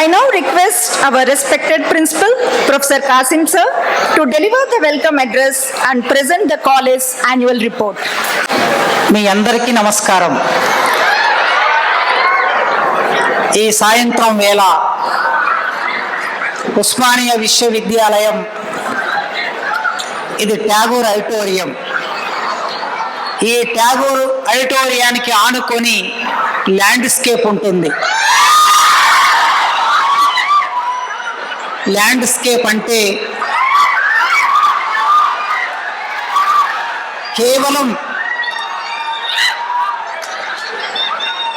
I now request our respected principal, Professor Kasim sir, to deliver the welcome address and present the college annual report. మీ అందరికీ నమస్కారం. ఈ సాయంత్రం వేళ ఉస్మానియా విశ్వవిద్యాలయం ఇది ట్యాగూర్ ఆడిటోరియం. ఈ ట్యాగూర్ ఆడిటోరియానికి ఆనుకొని ల్యాండ్స్కేప్ ఉంటుంది. ల్యాండ్స్కేప్ అంటే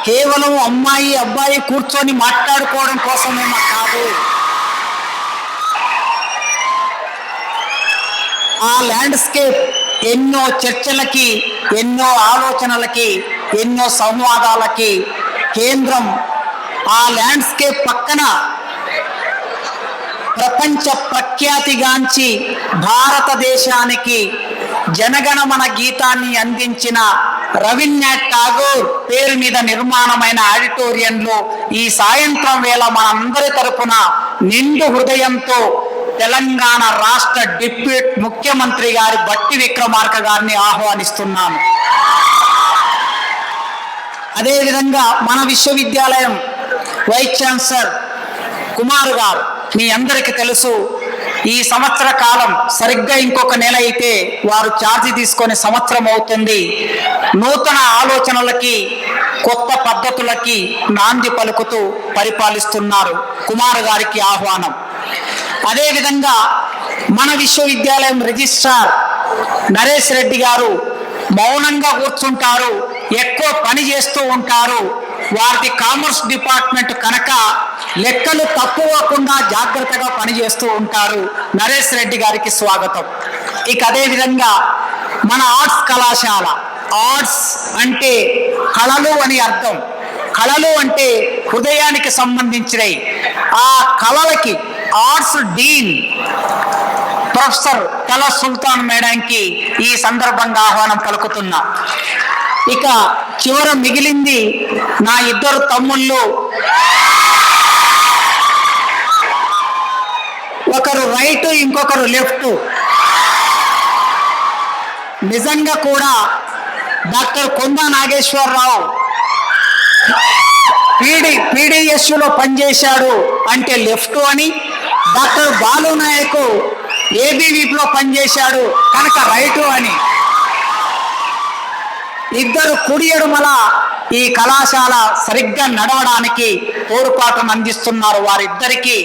కేవలం అమ్మాయి అబ్బాయి కూర్చొని మాట్లాడుకోవడం కోసమేమో కాదు. ఆ ల్యాండ్స్కేప్ ఎన్నో చర్చలకి, ఎన్నో ఆలోచనలకి, ఎన్నో సంవాదాలకి కేంద్రం. ఆ ల్యాండ్స్కేప్ పక్కన ప్రపంచ ప్రఖ్యాతిగాంచి భారతదేశానికి జనగణమన గీతాన్ని అందించిన రవీంద్రనాథ్ ఠాగూర్ పేరు మీద నిర్మాణమైన ఆడిటోరియంలో ఈ సాయంత్రం వేళ మనందరి తరపున నిండు హృదయంతో తెలంగాణ రాష్ట్ర డిప్యూటీ ముఖ్యమంత్రి గారి బట్టి విక్రమార్క గారిని ఆహ్వానిస్తున్నాను. అదేవిధంగా మన విశ్వవిద్యాలయం వైస్ ఛాన్సలర్ కుమార్ గారు, మీ అందరికీ తెలుసు, ఈ సంవత్సర కాలం సరిగ్గా ఇంకొక నెల అయితే వారు ఛార్జీ తీసుకొని సంవత్సరం అవుతుంది. నూతన ఆలోచనలకి, కొత్త పద్ధతులకి నాంది పలుకుతూ పరిపాలిస్తున్నారు. కుమార్ గారికి ఆహ్వానం. అదేవిధంగా మన విశ్వవిద్యాలయం రిజిస్ట్రార్ నరేష్ రెడ్డి గారు మౌనంగా కూర్చుంటారు, ఎక్కువ పని చేస్తూ ఉంటారు. వారిది కామర్స్ డిపార్ట్మెంట్ కనుక లెక్కలు తప్పుకోకుండా జాగ్రత్తగా పనిచేస్తూ ఉంటారు. నరేష్ రెడ్డి గారికి స్వాగతం. ఇక అదేవిధంగా మన ఆర్ట్స్ కళాశాల, ఆర్ట్స్ అంటే కళలు అని అర్థం. కళలు అంటే హృదయానికి సంబంధించినవి. ఆ కళలకి ఆర్ట్స్ డీన్ ప్రొఫెసర్ తల సుల్తాన్ మేడంకి ఈ సందర్భంగా ఆహ్వానం పలుకుతున్నా. ఇక చివర మిగిలింది నా ఇద్దరు తమ్ముళ్ళు, ఒకరు రైట్, ఇంకొకరు లెఫ్ట్. నిజంగా కూడా డాక్టర్ కొండా నాగేశ్వరరావు పీడిఎస్యులో పనిచేశాడు అంటే లెఫ్ట్ అని, డాక్టర్ బాలు నాయక్ ఏబీవీపీలో పనిచేశాడు కనుక రైటు అని. ఇద్దరు కుడి ఎడుమల ఈ కళాశాల సరిగ్గా నడవడానికి తోడ్పాటును అందిస్తున్నారు. వారిద్దరికీ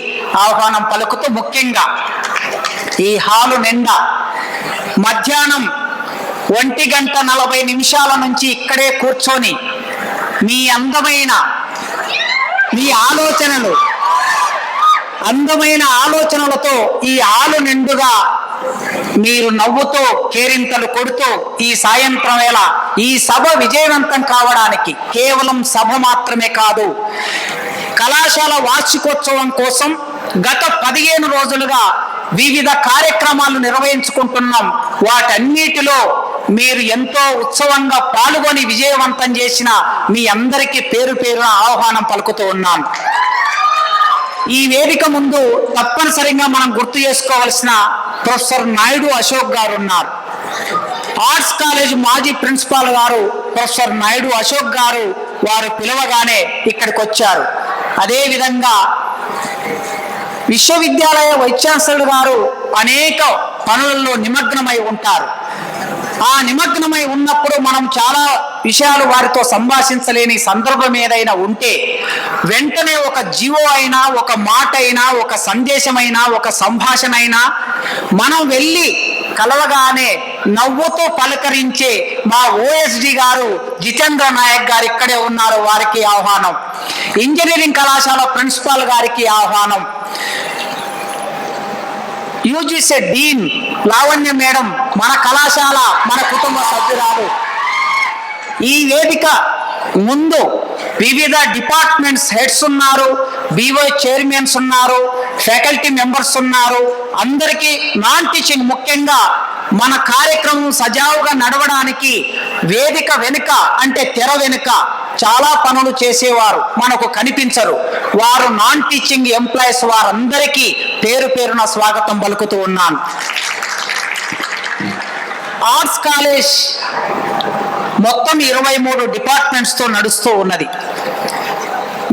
ఆహ్వానం పలుకుతూ, ముఖ్యంగా ఈ హాలు నిండా మధ్యాహ్నం 1:40 నుంచి ఇక్కడే కూర్చొని మీ అందమైన ఆలోచనలతో ఈ హాలు నిండుగా మీరు నవ్వుతో కేరింతలు కొడుతూ ఈ సాయంత్రం వేళ ఈ సభ విజయవంతం కావడానికి, కేవలం సభ మాత్రమే కాదు, కళాశాల వార్షికోత్సవం కోసం గత 15 రోజులుగా వివిధ కార్యక్రమాలు నిర్వహించుకుంటున్నాం. వాటన్నిటిలో మీరు ఎంతో ఉత్సవంగా పాల్గొని విజయవంతం చేసిన మీ అందరికీ పేరు పేరున ఆహ్వానం పలుకుతూ ఉన్నాను. ఈ వేదిక ముందు తప్పనిసరిగా మనం గుర్తు చేసుకోవాల్సిన ప్రొఫెసర్ నాయుడు అశోక్ గారు ఉన్నారు. ఆర్ట్స్ కాలేజ్ మాజీ ప్రిన్సిపాల్ గారు ప్రొఫెసర్ నాయుడు అశోక్ గారు, వారు పిలవగానే ఇక్కడికి వచ్చారు. అదేవిధంగా విశ్వవిద్యాలయ వైస్ ఛాన్సలర్ గారు అనేక పనులలో నిమగ్నమై ఉంటారు. ఆ నిమగ్నమై ఉన్నప్పుడు మనం చాలా విషయాలు వారితో సంభాషించలేని సందర్భం ఏదైనా ఉంటే వెంటనే ఒక జీవో అయినా, ఒక మాట అయినా, ఒక సందేశమైనా, ఒక సంభాషణ అయినా మనం వెళ్ళి కలవగానే నవ్వుతో పలకరించే మా ఓఎస్డి గారు జితేంద్ర నాయక్ గారు ఇక్కడే ఉన్నారు. వారికి ఆహ్వానం. ఇంజనీరింగ్ కళాశాల ప్రిన్సిపాల్ గారికి ఆహ్వానం. యూజీసీ డీన్ లావణ్య మేడం మన కళాశాల, మన కుటుంబ సభ్యురాలు. ఈ వేదిక ముందు వివిధ డిపార్ట్మెంట్స్ హెడ్స్ ఉన్నారు, బీఓ చైర్మన్స్ ఉన్నారు, ఫ్యాకల్టీ మెంబర్స్ ఉన్నారు. అందరికీ నాన్ టీచింగ్, ముఖ్యంగా మన కార్యక్రమం సజావుగా నడవడానికి వేదిక వెనుక అంటే తెర వెనుక చాలా పనులు చేసేవారు మనకు కనిపించరు. వారు నాన్ టీచింగ్ ఎంప్లాయీస్, వారందరికీ పేరు పేరున స్వాగతం పలుకుతూ ఉన్నాను. ఆర్ట్స్ కాలేజ్ మొత్తం 23 డిపార్ట్మెంట్స్తో నడుస్తూ ఉన్నది.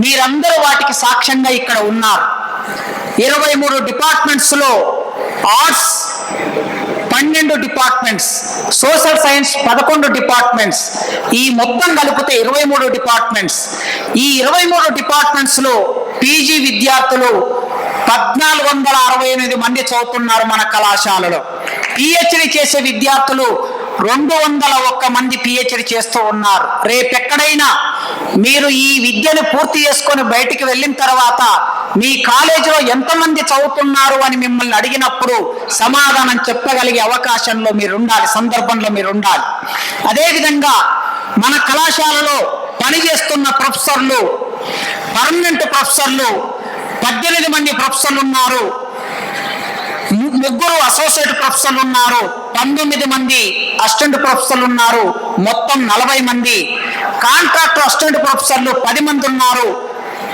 మీరందరూ వాటికి సాక్ష్యంగా ఇక్కడ ఉన్నారు. 23 డిపార్ట్మెంట్స్లో arts 12 departments, social science 11 departments, ఈ మొత్తం కలిపితే 23 డిపార్ట్మెంట్స్. ఈ 23 డిపార్ట్మెంట్స్లో పీజీ విద్యార్థులు 1468 మంది చదువుతున్నారు మన కళాశాలలో. పిహెచ్డి చేసే విద్యార్థులు 201 మంది పిహెచ్డి చేస్తూ ఉన్నారు. రేపెక్కడైనా మీరు ఈ విద్యను పూర్తి చేసుకొని బయటికి వెళ్ళిన తర్వాత మీ కాలేజీలో ఎంతమంది చదువుతున్నారు అని మిమ్మల్ని అడిగినప్పుడు సమాధానం చెప్పగలిగే అవకాశంలో మీరు ఉండాలి, సందర్భంలో మీరు ఉండాలి. అదేవిధంగా మన కళాశాలలో పనిచేస్తున్న ప్రొఫెసర్లు, పర్మనెంట్ ప్రొఫెసర్లు 18 మంది ప్రొఫెసర్లు ఉన్నారు, 3 అసోసియేట్ ప్రొఫెసర్లు ఉన్నారు, 19 మంది అసిస్టెంట్ ప్రొఫెసర్లు ఉన్నారు, మొత్తం 40 మంది. కాంట్రాక్ట్ అసిస్టెంట్ ప్రొఫెసర్లు 10 మంది ఉన్నారు.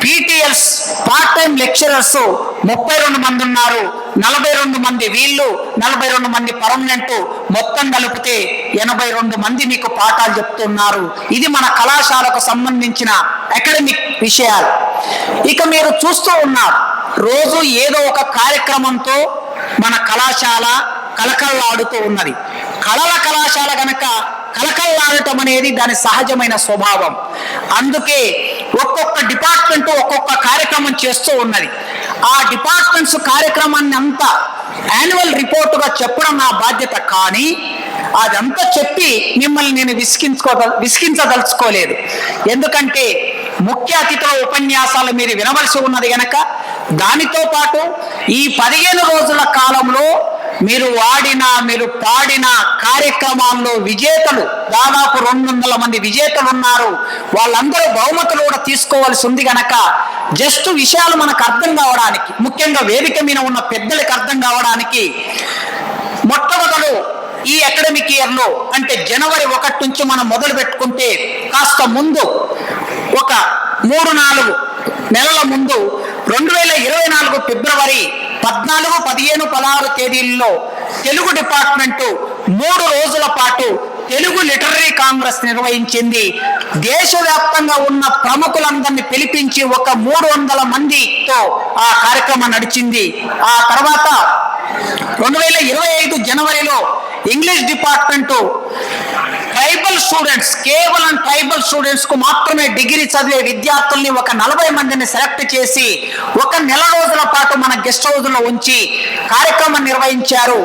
పీటీఎల్స్ పార్ట్ టైం లెక్చరర్స్ 32 మంది ఉన్నారు. 42 మంది వీళ్ళు, 42 మంది పర్మనెంట్, మొత్తం కలిపితే 82 మంది మీకు పాఠాలు చెప్తున్నారు. ఇది మన కళాశాలకు సంబంధించిన అకాడమిక్ విషయాలు. ఇక మీరు చూస్తూ ఉన్నారు, రోజు ఏదో ఒక కార్యక్రమంతో మన కళాశాల కలకల్లాడుతూ ఉన్నది. కళల కళాశాల గనక కలకల్లాడటం అనేది దాని సహజమైన స్వభావం. అందుకే ఒక్కొక్క డిపార్ట్మెంట్ ఒక్కొక్క కార్యక్రమం చేస్తూ ఉన్నది. ఆ డిపార్ట్మెంట్స్ కార్యక్రమాన్ని అంతా యాన్యువల్ రిపోర్టుగా చెప్పడం నా బాధ్యత. కానీ అదంతా చెప్పి మిమ్మల్ని నేను విసిగించదలుచుకోలేదు. ఎందుకంటే ముఖ్య అతిథుల ఉపన్యాసాలు మీరు వినవలసి ఉన్నది గనక దానితో పాటు ఈ 15 రోజుల కాలంలో మీరు పాడిన కార్యక్రమాల్లో విజేతలు దాదాపు 200 మంది విజేతలు ఉన్నారు. వాళ్ళందరూ బహుమతులు కూడా తీసుకోవాల్సి ఉంది గనక జస్ట్ విషయాలు మనకు అర్థం కావడానికి, ముఖ్యంగా వేదిక మీద ఉన్న పెద్దలకు అర్థం కావడానికి మొట్టమొదలు ఈ అకాడమిక్ ఇయర్లో అంటే జనవరి 1 నుంచి మనం మొదలు పెట్టుకుంటే కాస్త ముందు ఒక 3-4 నెలల ముందు 2024 ఫిబ్రవరి 14, 15, 16 తేదీల్లో తెలుగు డిపార్ట్మెంటు 3 రోజుల పాటు తెలుగు లిటరరీ కాంగ్రెస్ నిర్వహించింది. దేశవ్యాప్తంగా ఉన్న ప్రముఖులందరినీ పిలిపించి ఒక 300 మందితో ఆ కార్యక్రమం నడిచింది. ఆ తర్వాత 2025 జనవరిలో ఇంగ్లీష్ డిపార్ట్మెంటు ట్రైబల్ స్టూడెంట్స్, కేవలం ట్రైబల్ స్టూడెంట్స్ కు మాత్రమే డిగ్రీ చదివే విద్యార్థుల్ని ఒక 40 మందిని సెలెక్ట్ చేసి 1 నెల రోజుల పాటు మన గెస్ట్ హౌస్ లో ఉంచి కార్యక్రమం నిర్వహించారు.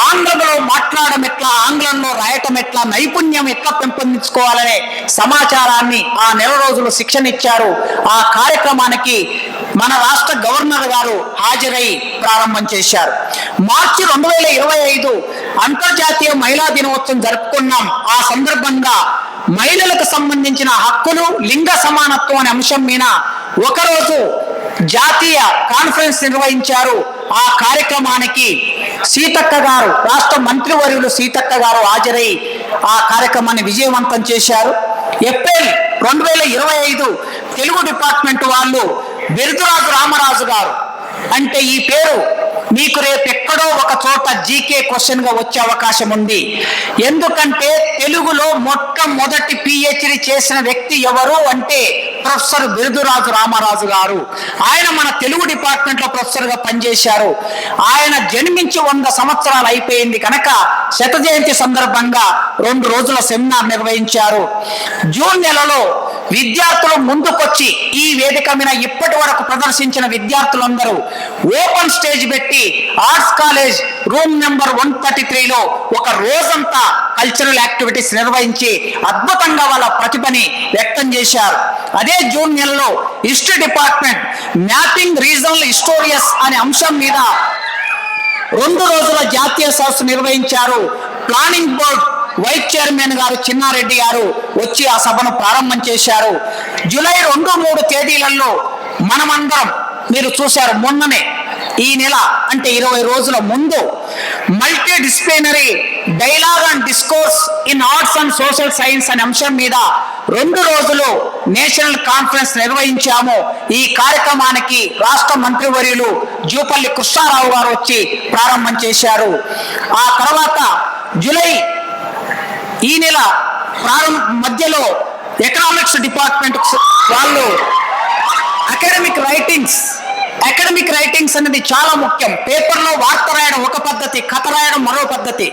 ఆంగ్లంలో మాట్లాడడం ఎట్లా, ఆంగ్లంలో రాయటం ఎట్లా, నైపుణ్యం ఎట్లా పెంపొందించుకోవాలనే సమాచారాన్ని ఆ నెల రోజులు శిక్షణ ఇచ్చారు. ఆ కార్యక్రమానికి మన రాష్ట్ర గవర్నర్ గారు హాజరై ప్రారంభం చేశారు. మార్చి 2025 అంతర్జాతీయ మహిళా దినోత్సవం జరుపుకున్నాం. ఆ సందర్భంగా మహిళలకు సంబంధించిన హక్కులు, లింగ సమానత్వం అనే అంశం మీద ఒకరోజు జాతీయ కాన్ఫరెన్స్ నిర్వహించారు. ఆ కార్యక్రమానికి సీతక్క గారు, రాష్ట్ర మంత్రివర్యులు సీతక్క గారు హాజరై ఆ కార్యక్రమాన్ని విజయవంతం చేశారు. ఏప్రిల్ 2025 తెలుగు డిపార్ట్మెంట్ వాళ్ళు బిరుదురాజు రామరాజు గారు, అంటే ఈ పేరు మీకు రేపు ఎక్కడో ఒక చోట జీకే క్వశ్చన్ గా వచ్చే అవకాశం ఉంది. ఎందుకంటే తెలుగులో మొట్టమొదటి పిహెచ్డి చేసిన వ్యక్తి ఎవరు అంటే ప్రొఫెసర్ బిరుదురాజు రామరాజు గారు. ఆయన మన తెలుగు డిపార్ట్మెంట్ లో ప్రొఫెసర్ గా పనిచేశారు. ఆయన జన్మించి 100 సంవత్సరాలు అయిపోయింది కనుక 100వ జయంతి సందర్భంగా 2 రోజుల సెమినార్ నిర్వహించారు. జూన్ నెలలో విద్యార్థులు ముందుకొచ్చి ఈ వేదిక మీద ఇప్పటి వరకు ప్రదర్శించిన విద్యార్థులందరూ ఓపెన్ స్టేజ్ పెట్టి ఆర్ట్స్ కాలేజ్ రూమ్ నెంబర్ 133లో ఒక రోజంతా కల్చరల్ యాక్టివిటీస్ నిర్వహించి అద్భుతంగా వాళ్ళ ప్రతిభని వ్యక్తం చేశారు. అదే జూన్ నెలలో హిస్టరీ డిపార్ట్మెంట్ మ్యాపింగ్ రీజనల్ హిస్టోరియస్ అనే అంశం మీద 2 రోజుల జాతీయ సదస్సు నిర్వహించారు. ప్లానింగ్ బోర్డ్ వైస్ చైర్మన్ గారు చిన్నారెడ్డి గారు వచ్చి ఆ సభను ప్రారంభం చేశారు. జూలై 2-3 తేదీలలో మనమందరం మీరు చూశారు, మొన్ననే ఈ నెల అంటే 20 రోజుల ముందు multi disciplinary dialogue and discourse in arts and social science అనే అంశం మీద 2 రోజులు నేషనల్ కాన్ఫరెన్స్ నిర్వహించాము. ఈ కార్యక్రమానికి రాష్ట్ర మంత్రివర్యులు జూపల్లి కృష్ణారావు గారు వచ్చి ప్రారంభం చేశారు. ఆ తర్వాత జూలై ఈ నెల మధ్యలో ఎకనామిక్స్ డిపార్ట్మెంట్ వాళ్ళు అకాడమిక్ రైటింగ్స్ అనేది చాలా ముఖ్యం. పేపర్లో వార్త రాయడం ఒక పద్ధతి, కథ రాయడం మరో పద్ధతి.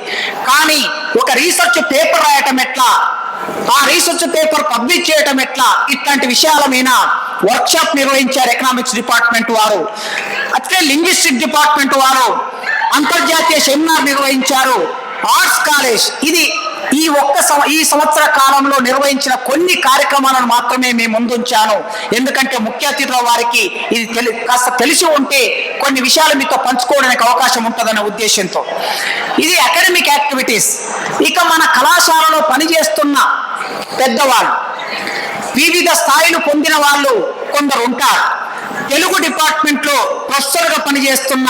కానీ ఒక రీసెర్చ్ పేపర్ రాయటం ఎట్లా, ఆ రీసెర్చ్ పేపర్ పబ్లిష్ చేయటం ఎట్లా, ఇట్లాంటి విషయాల మీద వర్క్షాప్ నిర్వహించారు ఎకనామిక్స్ డిపార్ట్మెంట్ వారు. అట్లే లింగ్విస్టిక్ డిపార్ట్మెంట్ వారు అంతర్జాతీయ సెమినార్ నిర్వహించారు. ఆర్ట్స్ కాలేజ్ ఇది ఈ సంవత్సర కాలంలో నిర్వహించిన కొన్ని కార్యక్రమాలను మాత్రమే మేము ముందుంచాను. ఎందుకంటే ముఖ్య అతిథుల వారికి ఇది కాస్త తెలిసి ఉంటే కొన్ని విషయాలు మీతో పంచుకోవడానికి అవకాశం ఉంటుందనే ఉద్దేశంతో ఇది అకాడమిక్ యాక్టివిటీస్. ఇక మన కళాశాలలో పనిచేస్తున్న పెద్దవాళ్ళు, వివిధ స్థాయిలు పొందిన వాళ్ళు కొందరు ఉంటారు. తెలుగు డిపార్ట్మెంట్లో ప్రొఫెసర్గా పనిచేస్తున్న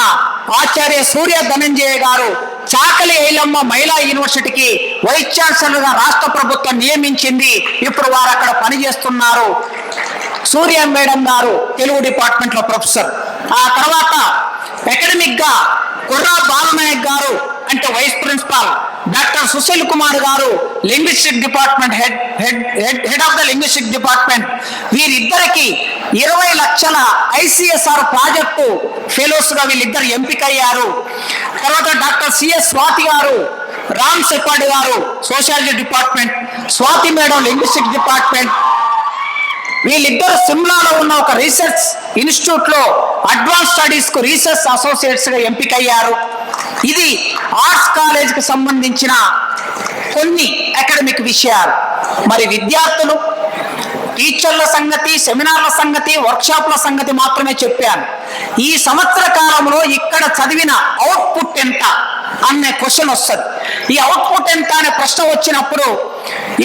ఆచార్య సూర్య ధనంజయ గారు చాకలి ఐలమ్మ మహిళా యూనివర్సిటీకి వైస్ ఛాన్సలర్గా రాష్ట్ర ప్రభుత్వం నియమించింది. ఇప్పుడు వారు అక్కడ పనిచేస్తున్నారు. సూర్య మేడం గారు తెలుగు డిపార్ట్మెంట్లో ప్రొఫెసర్. ఆ తర్వాత అకాడమిక్ గా కుర్రా బాలనాయక్ గారు అంటే vice principal, doctor Sushil Kumar గారు linguistic department head of the linguistic department. వీరిద్దరికి 20 లక్షల ICSR ప్రాజెక్టు ఫెలోస్ గా వీళ్ళిద్దరు ఎంపికయ్యారు. తర్వాత డాక్టర్ సిఎస్ స్వాతి గారు, రామ్ సెపాడ్ గారు sociology department, Swathi madam linguistic department. వీళ్ళిద్దరు సిమ్లాలో ఉన్న ఒక రీసెర్చ్ ఇన్స్టిట్యూట్ లో అడ్వాన్స్ స్టడీస్ కు రీసెర్చ్ అసోసియేట్స్ గా ఎంపికయ్యారు. ఇది ఆర్ట్స్ కాలేజ్ కి సంబంధించిన కొన్ని అకాడమిక్ విషయాలు. మరి విద్యార్థులు, టీచర్ల సంగతి, సెమినార్ల సంగతి, వర్క్షాప్ల సంగతి మాత్రమే చెప్పాను. ఈ సంవత్సర కాలంలో ఇక్కడ చదివిన అవుట్పుట్ ఎంత అనే క్వశ్చన్ వస్తుంది. ఈ అవుట్పుట్ ఎంత అనే ప్రశ్న వచ్చినప్పుడు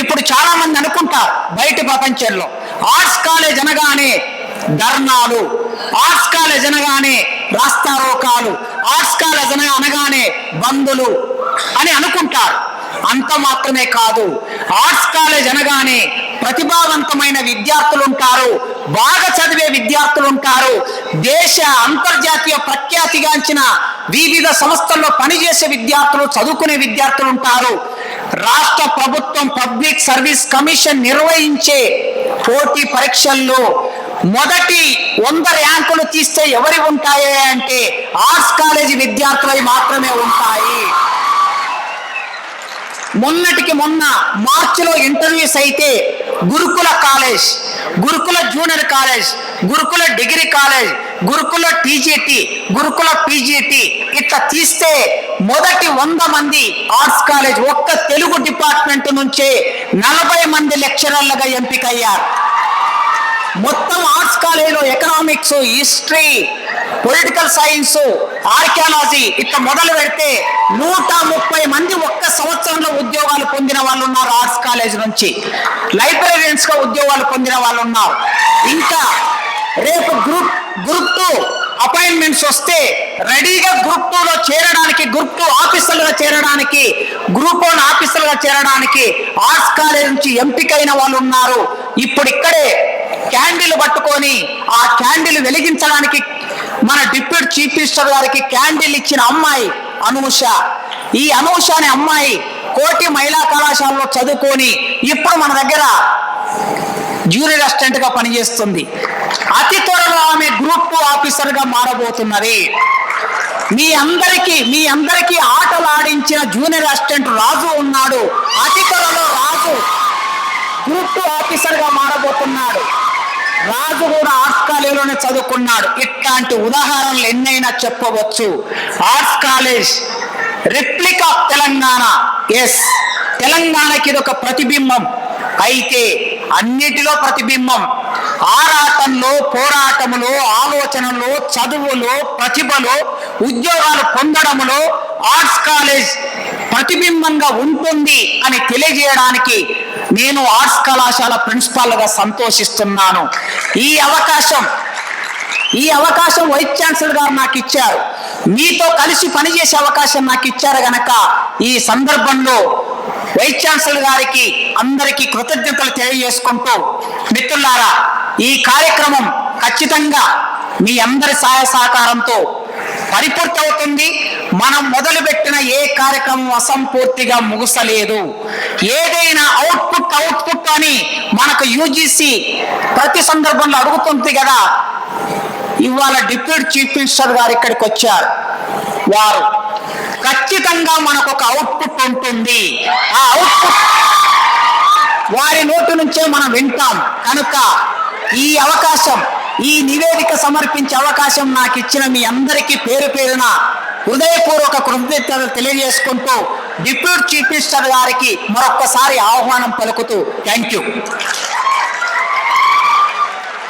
ఇప్పుడు చాలా మంది అనుకుంటారు బయట ప్రపంచంలో ఆర్ట్స్ కాలేజ్ అనగానే ధర్నాలు, ఆర్ట్స్ కాలేజ్ అనగానే రాస్తారోకాలు, ఆర్ట్స్ కాలేజ్ అనగానే బందులు అని అనుకుంటారు. అంత మాత్రమే కాదు, ఆర్ట్స్ కాలేజ్ అనగానే ప్రతిభావంతమైన విద్యార్థులు ఉంటారు, బాగా చదివే విద్యార్థులు ఉంటారు, దేశ అంతర్జాతీయ ప్రఖ్యాతిగాంచిన వివిధ సంస్థల్లో పనిచేసే విద్యార్థులు, చదువుకునే విద్యార్థులు ఉంటారు. రాష్ట్ర ప్రభుత్వం పబ్లిక్ సర్వీస్ కమిషన్ నిర్వహించే పోటీ పరీక్షల్లో మొదటి 100 ర్యాంకులు తీస్తే ఎవరి ఉంటాయి అంటే ఆర్ట్స్ కాలేజీ విద్యార్థులవి మాత్రమే ఉంటాయి. మొన్నటికి మొన్న మార్చిలో ఇంటర్వ్యూస్ అయితే గురుకుల కాలేజ్, గురుకుల జూనియర్ కాలేజ్, గురుకుల డిగ్రీ కాలేజ్, గురుకుల టీజీటీ, గురుకుల పీజీటీ ఇట్లా తీస్తే మొదటి 100 మంది ఆర్ట్స్ కాలేజ్ ఒక్క తెలుగు డిపార్ట్మెంట్ నుంచే 40 మంది లెక్చరర్లుగా ఎంపికయ్యారు. మొత్తం ఆర్ట్స్ కాలేజీలో economics, history, political science, archaeology ఇట్లా మొదలు పెడితే 130 మంది ఒక్క సంవత్సరంలో ఉద్యోగాలు పొందిన వాళ్ళు ఉన్నారు. ఆర్ట్స్ కాలేజ్ నుంచి లైబ్రరీయన్స్ గా ఉద్యోగాలు పొందిన వాళ్ళు ఉన్నారు. ఇంకా రేపు గ్రూప్ 2 అపాయింట్మెంట్స్ వస్తే రెడీగా గ్రూప్ 2లో చేరడానికి, గ్రూప్ 2 ఆఫీసర్లుగా చేరడానికి, గ్రూప్ 1 ఆఫీసర్లుగా చేరడానికి ఆర్ట్స్ కాలేజ్ నుంచి ఎంపికైన వాళ్ళు ఉన్నారు. ఇప్పుడు ఇక్కడే క్యాండిల్ పట్టుకొని ఆ క్యాండిల్ వెలిగించడానికి మన డిప్యూటీ చీఫ్ మినిస్టర్ గారికి క్యాండిల్ ఇచ్చిన అమ్మాయి అనూష. ఈ అనూష అనే అమ్మాయి కోటి మహిళా కళాశాలలో చదువుకొని ఇప్పుడు మన దగ్గర జూనియర్ అసిస్టెంట్ గా పనిచేస్తుంది. అతి త్వరలో ఆమె గ్రూప్ 2 ఆఫీసర్ గా మారబోతున్నది. మీ అందరికీ ఆటలు ఆడించిన జూనియర్ అసిస్టెంట్ రాజు ఉన్నాడు. అతి త్వరలో రాజు గ్రూప్ 2 ఆఫీసర్ గా మారబోతున్నాడు. రాజు కూడా ఆర్ట్స్ కాలేజీలోనే చదువుకున్నాడు. ఇట్లాంటి ఉదాహరణలు ఎన్నైనా చెప్పవచ్చు. Arts college replica of Telangana. Yes, తెలంగాణకి ఇది ఒక ప్రతిబింబం. అయితే అన్నిటిలో ప్రతిబింబం ఆరాటంలో, పోరాటములో, ఆలోచనలో, చదువులో, ప్రతిభలో, ఉద్యోగాలు పొందడంలో ఆర్ట్స్ కాలేజ్ ప్రతిబింబంగా ఉంటుంది అని తెలియజేయడానికి నేను ఆర్ట్స్ కళాశాల ప్రిన్సిపాల్గా సంతోషిస్తున్నాను. ఈ అవకాశం వైస్ ఛాన్సలర్ గారు నాకు ఇచ్చారు. మీతో కలిసి పనిచేసే అవకాశం నాకు ఇచ్చారు గనక ఈ సందర్భంలో వైస్ ఛాన్సలర్ గారికి అందరికీ కృతజ్ఞతలు తెలియజేసుకుంటూ, మిత్రులారా, ఈ కార్యక్రమం ఖచ్చితంగా మీ అందరి సహాయ సహకారంతో పరిపూర్తి అవుతుంది. మనం మొదలుపెట్టిన ఏ కార్యక్రమం అసంపూర్తిగా ముగిసలేదు. ఏదైనా అవుట్పుట్ అని మనకు యూజీసీ ప్రతి సందర్భంలో అడుగుతుంది కదా. ఇవాళ డిప్యూటీ చీఫ్ మినిస్టర్ గారు ఇక్కడికి వచ్చారు. వారు ఖచ్చితంగా మనకు ఒక అవుట్పుట్ ఉంటుంది. ఆ అవుట్పుట్ వారి నోటి నుంచే మనం వింటాం. కనుక ఈ అవకాశం, ఈ నివేదిక సమర్పించే అవకాశం నాకు ఇచ్చిన మీ అందరికీ పేరు పేరున హృదయపూర్వక కృతజ్ఞతలు తెలియజేసుకుంటూ డిప్యూటీ చీఫ్ మినిస్టర్ గారికి మరొక్కసారి ఆహ్వానం పలుకుతూ థ్యాంక్ యూ.